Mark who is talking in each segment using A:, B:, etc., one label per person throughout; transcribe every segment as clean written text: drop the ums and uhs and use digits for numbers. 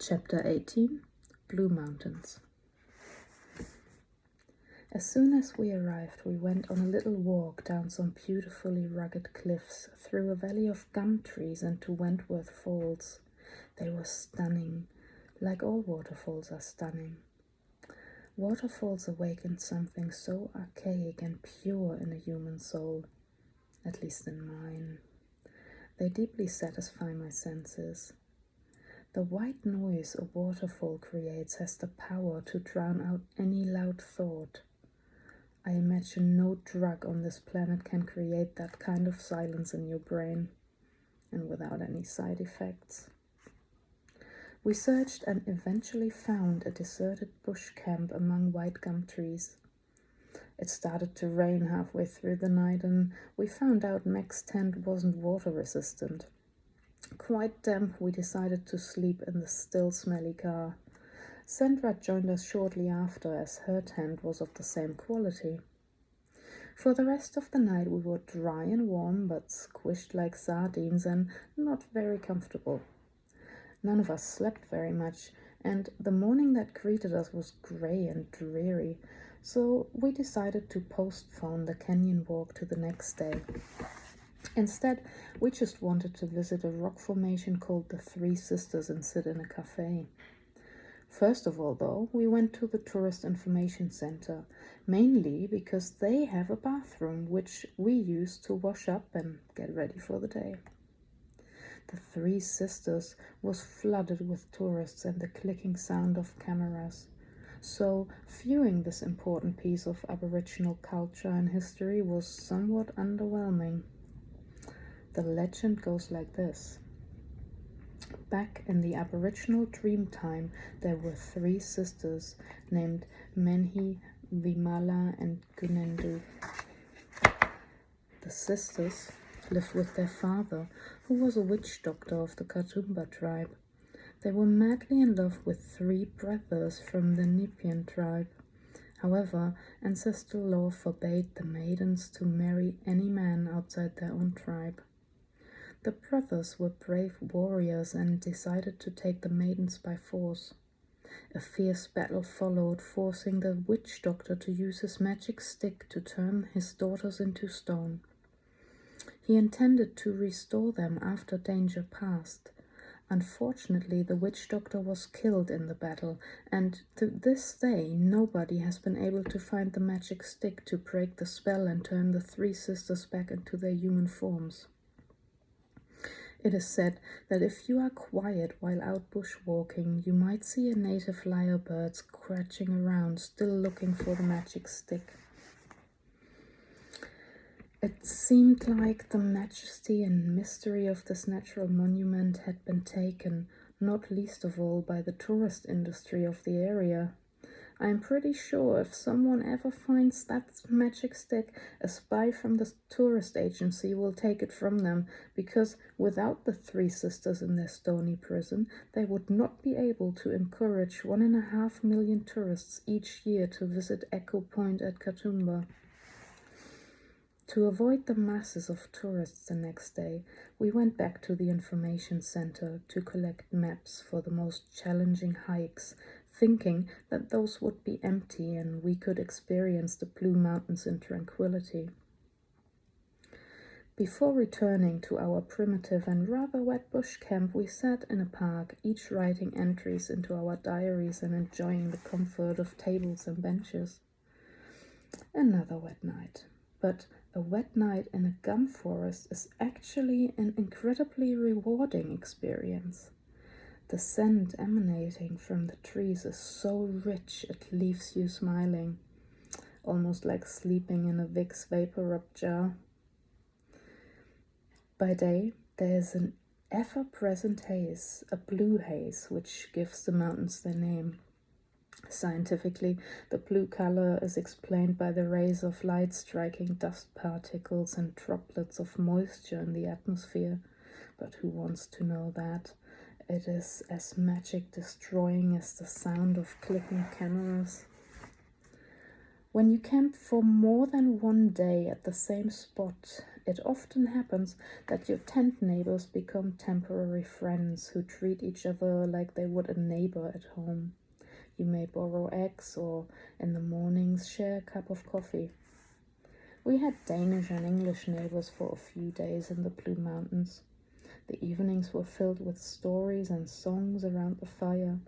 A: Chapter 18, Blue Mountains. As soon as we arrived, we went on a little walk down some beautifully rugged cliffs, through a valley of gum trees and to Wentworth Falls. They were stunning, like all waterfalls are stunning. Waterfalls awaken something so archaic and pure in a human soul, at least in mine. They deeply satisfy my senses. The white noise a waterfall creates has the power to drown out any loud thought. I imagine no drug on this planet can create that kind of silence in your brain, and without any side effects. We searched and eventually found a deserted bush camp among white gum trees. It started to rain halfway through the night, and we found out Meg's tent wasn't water resistant. Quite damp, we decided to sleep in the still smelly car. Sandra joined us shortly after, as her tent was of the same quality. For the rest of the night we were dry and warm, but squished like sardines and not very comfortable. None of us slept very much, and the morning that greeted us was grey and dreary, so we decided to postpone the canyon walk to the next day. Instead, we just wanted to visit a rock formation called the Three Sisters and sit in a cafe. First of all, though, we went to the Tourist Information Center, mainly because they have a bathroom which we used to wash up and get ready for the day. The Three Sisters was flooded with tourists and the clicking sound of cameras. So, viewing this important piece of Aboriginal culture and history was somewhat underwhelming. The legend goes like this. Back in the Aboriginal Dreamtime, there were three sisters named Menhi, Vimala, and Gunendu. The sisters lived with their father, who was a witch doctor of the Katoomba tribe. They were madly in love with three brothers from the Nepean tribe. However, ancestral law forbade the maidens to marry any man outside their own tribe. The brothers were brave warriors and decided to take the maidens by force. A fierce battle followed, forcing the witch doctor to use his magic stick to turn his daughters into stone. He intended to restore them after danger passed. Unfortunately, the witch doctor was killed in the battle, and to this day nobody has been able to find the magic stick to break the spell and turn the three sisters back into their human forms. It is said that if you are quiet while out bushwalking, you might see a native lyrebird scratching around, still looking for the magic stick. It seemed like the majesty and mystery of this natural monument had been taken, not least of all by the tourist industry of the area. I am pretty sure if someone ever finds that magic stick, a spy from the tourist agency will take it from them, because without the three sisters in their stony prison, they would not be able to encourage 1.5 million tourists each year to visit Echo Point at Katoomba. To avoid the masses of tourists the next day, we went back to the information center to collect maps for the most challenging hikes, thinking that those would be empty and we could experience the Blue Mountains in tranquility. Before returning to our primitive and rather wet bush camp, we sat in a park, each writing entries into our diaries and enjoying the comfort of tables and benches. Another wet night, but a wet night in a gum forest is actually an incredibly rewarding experience. The scent emanating from the trees is so rich it leaves you smiling, almost like sleeping in a Vicks VapoRub jar. By day, there is an ever-present haze, a blue haze, which gives the mountains their name. Scientifically, the blue color is explained by the rays of light striking dust particles and droplets of moisture in the atmosphere. But who wants to know that? It is as magic destroying as the sound of clicking cameras. When you camp for more than one day at the same spot, it often happens that your tent neighbors become temporary friends who treat each other like they would a neighbor at home. You may borrow eggs or, in the mornings, share a cup of coffee. We had Danish and English neighbors for a few days in the Blue Mountains. The evenings were filled with stories and songs around the fire.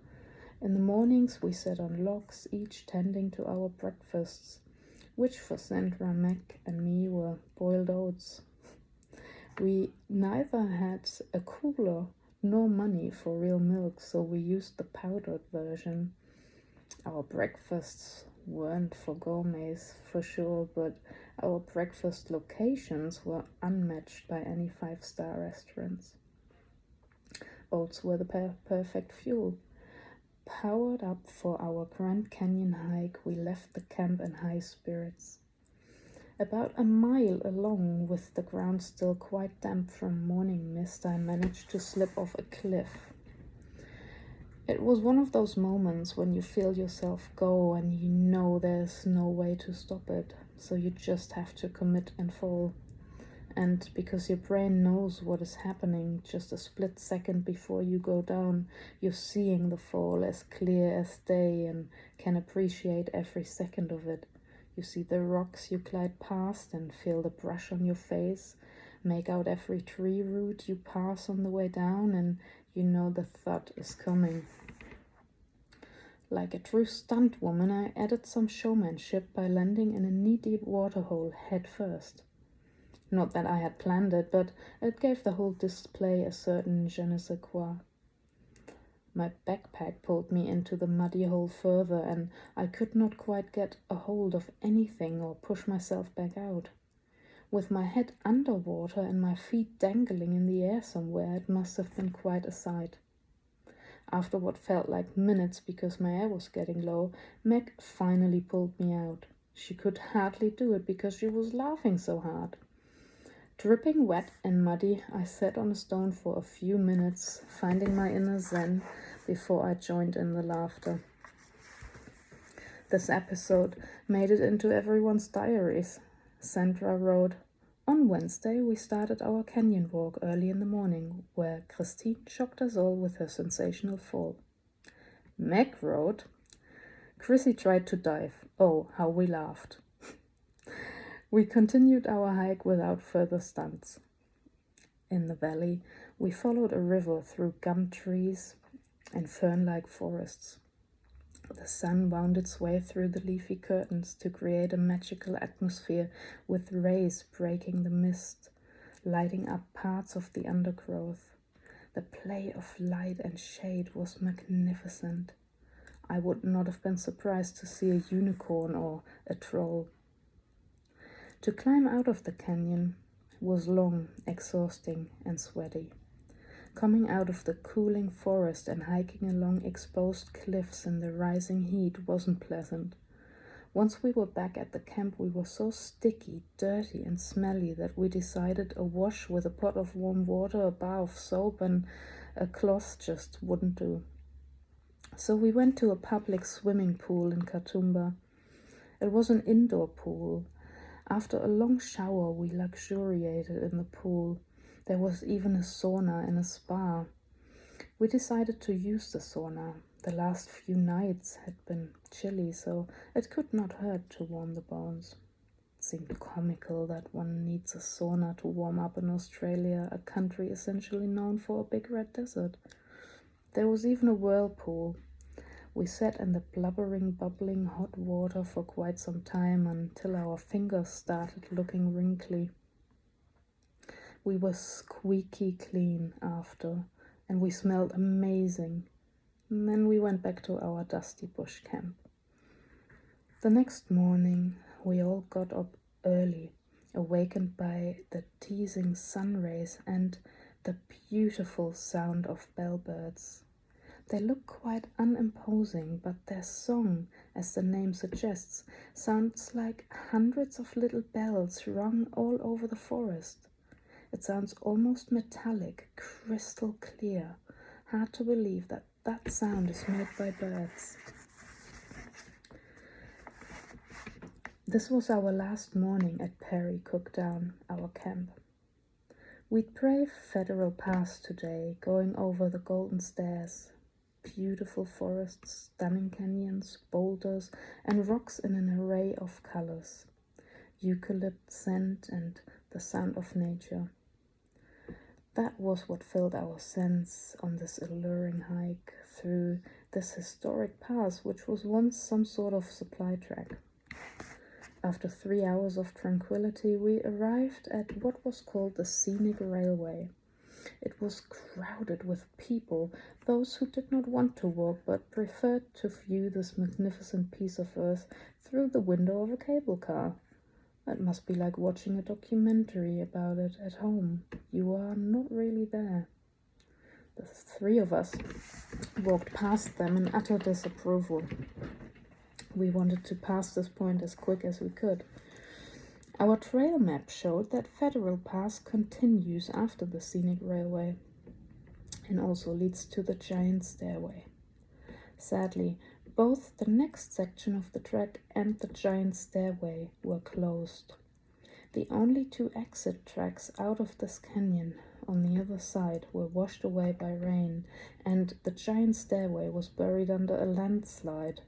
A: In the mornings we sat on logs, each tending to our breakfasts, which for Sandra, Mac, and me were boiled oats. We neither had a cooler nor money for real milk, so we used the powdered version. Our breakfasts weren't for gourmets, for sure, but our breakfast locations were unmatched by any five-star restaurants. Oats were the perfect fuel. Powered up for our Grand Canyon hike, we left the camp in high spirits. About a mile along, with the ground still quite damp from morning mist, I managed to slip off a cliff. It was one of those moments when you feel yourself go and you know there's no way to stop it, so you just have to commit and fall. And because your brain knows what is happening just a split second before you go down, you're seeing the fall as clear as day and can appreciate every second of it. You see the rocks you glide past and feel the brush on your face, make out every tree root you pass on the way down, and you know the thud is coming. Like a true stunt woman, I added some showmanship by landing in a knee-deep waterhole head first. Not that I had planned it, but it gave the whole display a certain je ne sais quoi. My backpack pulled me into the muddy hole further, and I could not quite get a hold of anything or push myself back out. With my head underwater and my feet dangling in the air somewhere, it must have been quite a sight. After what felt like minutes because my air was getting low, Meg finally pulled me out. She could hardly do it because she was laughing so hard. Dripping wet and muddy, I sat on a stone for a few minutes, finding my inner zen before I joined in the laughter. This episode made it into everyone's diaries. Sandra wrote, "On Wednesday we started our canyon walk early in the morning, where Christine shocked us all with her sensational fall." Meg wrote, "Chrissy tried to dive. Oh, how we laughed." We continued our hike without further stunts. In the valley, we followed a river through gum trees and fern-like forests. The sun wound its way through the leafy curtains to create a magical atmosphere, with rays breaking the mist, lighting up parts of the undergrowth. The play of light and shade was magnificent. I would not have been surprised to see a unicorn or a troll. To climb out of the canyon was long, exhausting, and sweaty. Coming out of the cooling forest and hiking along exposed cliffs in the rising heat wasn't pleasant. Once we were back at the camp, we were so sticky, dirty, and smelly that we decided a wash with a pot of warm water, a bar of soap, and a cloth just wouldn't do. So we went to a public swimming pool in Katoomba. It was an indoor pool. After a long shower, we luxuriated in the pool. There was even a sauna and a spa. We decided to use the sauna. The last few nights had been chilly, so it could not hurt to warm the bones. It seemed comical that one needs a sauna to warm up in Australia, a country essentially known for a big red desert. There was even a whirlpool. We sat in the blubbering, bubbling hot water for quite some time until our fingers started looking wrinkly. We were squeaky clean after, and we smelled amazing. And then we went back to our dusty bush camp. The next morning, we all got up early, awakened by the teasing sun rays and the beautiful sound of bellbirds. They look quite unimposing, but their song, as the name suggests, sounds like hundreds of little bells rung all over the forest. It sounds almost metallic, crystal clear. Hard to believe that that sound is made by birds. This was our last morning at Perry Cookdown, our camp. We'd brave Federal Pass today, going over the Golden Stairs. Beautiful forests, stunning canyons, boulders, and rocks in an array of colors. Eucalypt scent and the sound of nature. That was what filled our sense on this alluring hike through this historic pass, which was once some sort of supply track. After 3 hours of tranquility, we arrived at what was called the Scenic Railway. It was crowded with people, those who did not want to walk but preferred to view this magnificent piece of earth through the window of a cable car. It must be like watching a documentary about it at home. You are not really there. The 3 of us walked past them in utter disapproval. We wanted to pass this point as quick as we could. Our trail map showed that Federal Pass continues after the Scenic Railway and also leads to the Giant Stairway. Sadly, both the next section of the track and the Giant Stairway were closed. The only 2 exit tracks out of this canyon on the other side were washed away by rain, and the Giant Stairway was buried under a landslide.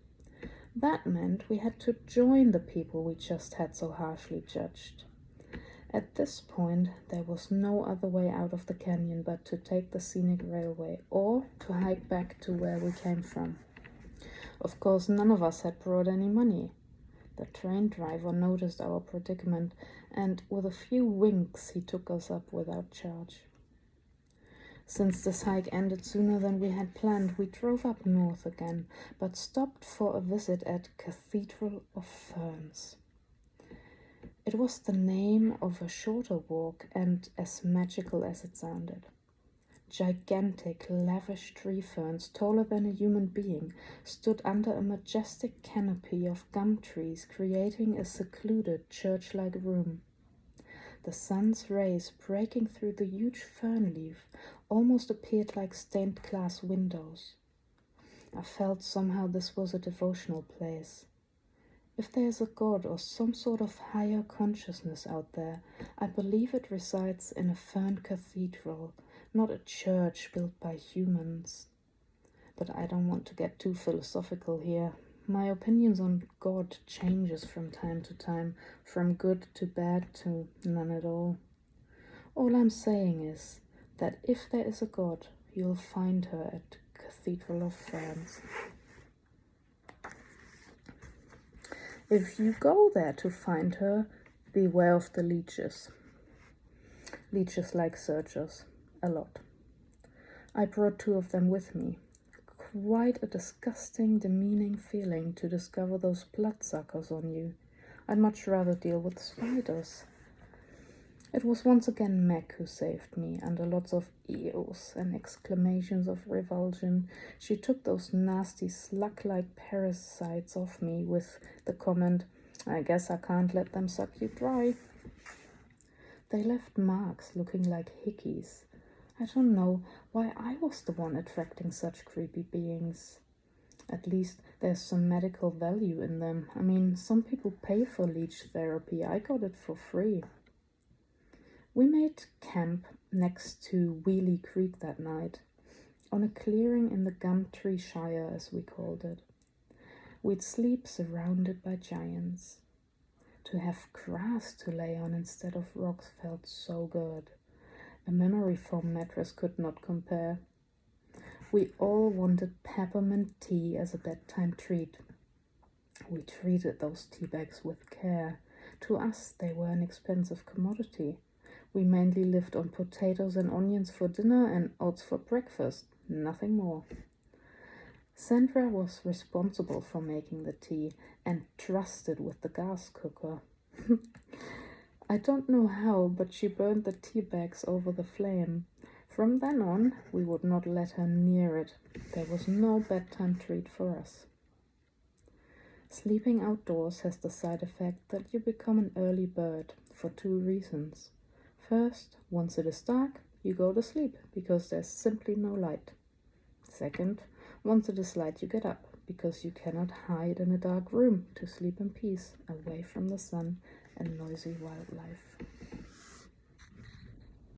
A: That meant we had to join the people we just had so harshly judged. At this point, there was no other way out of the canyon but to take the Scenic Railway or to hike back to where we came from. Of course, none of us had brought any money. The train driver noticed our predicament, and with a few winks he took us up without charge. Since this hike ended sooner than we had planned, we drove up north again, but stopped for a visit at Cathedral of Ferns. It was the name of a shorter walk and as magical as it sounded. Gigantic, lavish tree ferns, taller than a human being, stood under a majestic canopy of gum trees, creating a secluded church-like room. The sun's rays breaking through the huge fern leaf almost appeared like stained glass windows. I felt somehow this was a devotional place. If there is a God or some sort of higher consciousness out there, I believe it resides in a fern cathedral, not a church built by humans. But I don't want to get too philosophical here. My opinions on God changes from time to time, from good to bad to none at all. All I'm saying is that if there is a God, you'll find her at Cathedral of Ferns. If you go there to find her, beware of the leeches. Leeches like searchers, a lot. I brought 2 of them with me. Quite a disgusting, demeaning feeling to discover those bloodsuckers on you. I'd much rather deal with spiders. It was once again Meg who saved me, under lots of eels and exclamations of revulsion. She took those nasty slug-like parasites off me with the comment, "I guess I can't let them suck you dry." They left marks looking like hickeys. I don't know why I was the one attracting such creepy beings. At least there's some medical value in them. I mean, some people pay for leech therapy. I got it for free. We made camp next to Wheelie Creek that night, on a clearing in the Gumtree Shire, as we called it. We'd sleep surrounded by giants. To have grass to lay on instead of rocks felt so good. A memory foam mattress could not compare. We all wanted peppermint tea as a bedtime treat. We treated those tea bags with care. To us, they were an expensive commodity. We mainly lived on potatoes and onions for dinner and oats for breakfast, nothing more. Sandra was responsible for making the tea and trusted with the gas cooker. I don't know how, but she burned the tea bags over the flame. From then on, we would not let her near it. There was no bedtime treat for us. Sleeping outdoors has the side effect that you become an early bird for 2 reasons. First, once it is dark, you go to sleep because there's simply no light. Second, once it is light, you get up because you cannot hide in a dark room to sleep in peace, away from the sun and noisy wildlife.